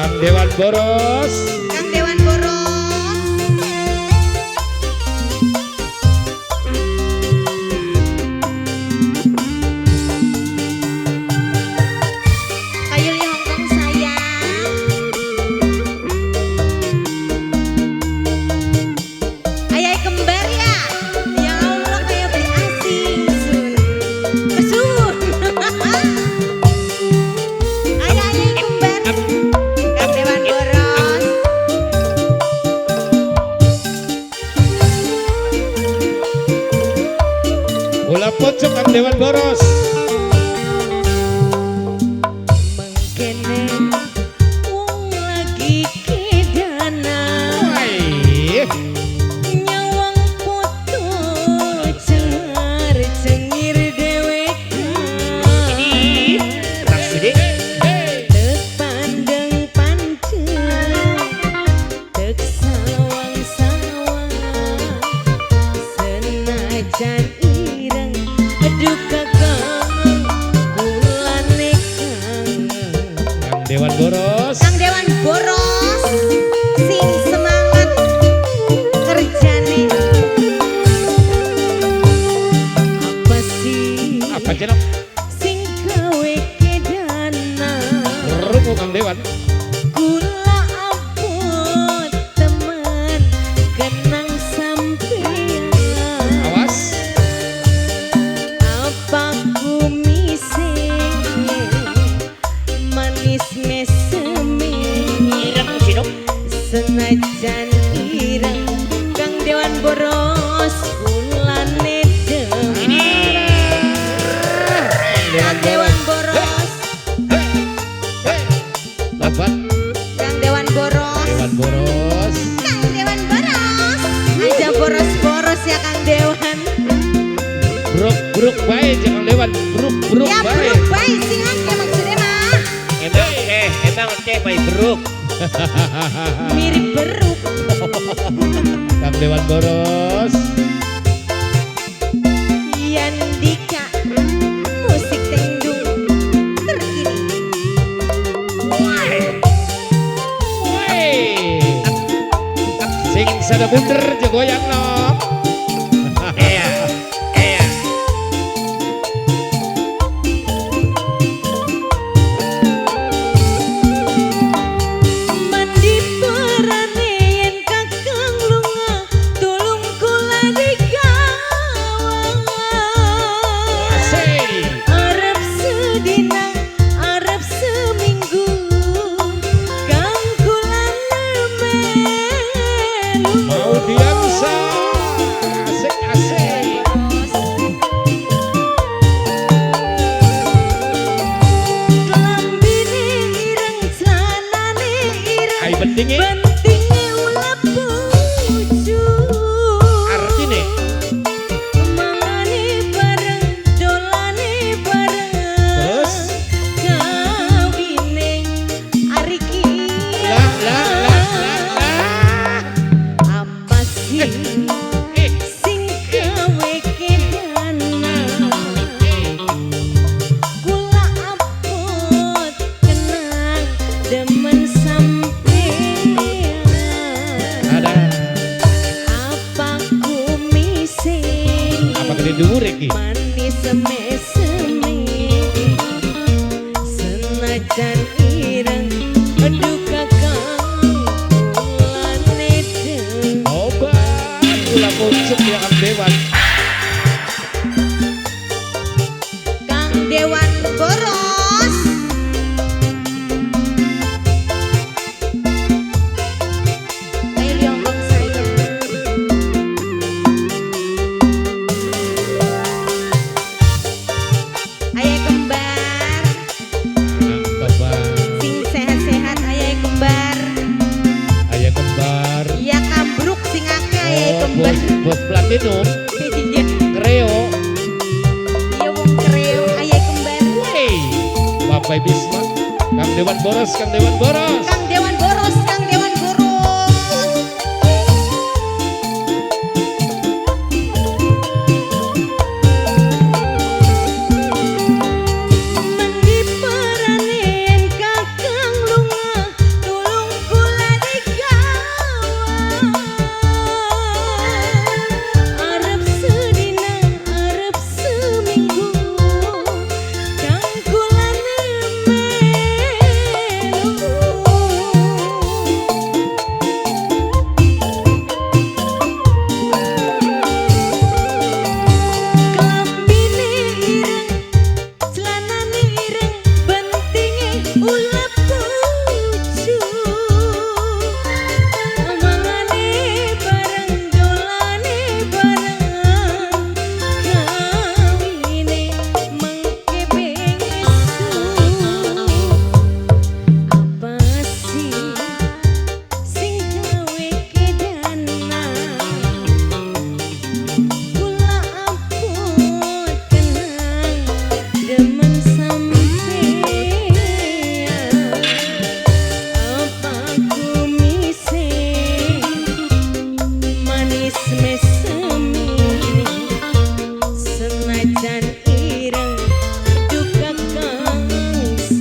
Kang Dewan Boros. Kang Dewan Boros. Kayu li Hongkong sayang. Ayah kembar ya. Ya Allah kayak beli asin sun. Kesun. Ayah kembar. Kang Dewan Boros. Bola pocong Kang Dewan Boros. Mengkene wong lagi kedana Wai. nyawang foto cengar cengir dewek Maksudnya? tek pandeng pancen tek sawang-sawang senajan ireng aduh kakang kulane kangen Kang Dewan Boros. Kang Dewan Boros sing semangat kerjane apa sih Apa jenok? sing gawe kedana Rungu Kang Dewan. kula ampun teman kenang sampean Awas. apa kumise manis meseme senajan ireng Kang Dewan Boros kulane Kang Dewan Boros Bapak Kang Dewan Boros Dewan Boros. Kang Dewan Boros aja boros-boros ya Kang Dewan Bruk bae Kang Dewan. Bruk ya bae. buruk baik sih ya maksudnya mah Emang teh baik beruk. mirip beruk Kang Dewan Boros. Yandika musik tendung terkini Woi. Sing sada bunder je goyang no. Iya. mandi perane yen kakang lunga tulung kula digawang Asik. arep sedina arep seminggu kang kula melu Mau diamsa. Asik. Lambine ireng celanane ireng Ai pentingnya pentinge ulah pucu artine mangane bareng dolane bareng terus kawine ari kira apa sih sing gawe kedana kula apot kenang demen sampean ada apa kumise apa gede dhuwur iki manis seme-seme senajan ireng aduh kakang kulane deng obat gula pucuk ya Kang Dewan. Kang Dewan Boros Kayu li Hongkong sayang ayah kembar Kembar. sing sehat-sehat ayah kembar Ayah kembar. iya kambruk sing akeh ayah kembar Bos platinum. iya Kreo. iya wong kreo ayah kembar Hey. Bapak Bisma. Kang Dewan Boros. Kang Dewan Boros Kang Dewan Boros Mandi perane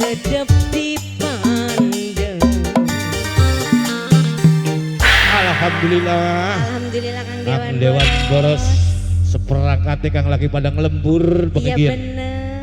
sedep dipandang. Alhamdulillah. Alhamdulillah Kang Kang Dewan Dewan Boros. Boros seperangkat kang lagi pada ngelembur Iya begitu. bener.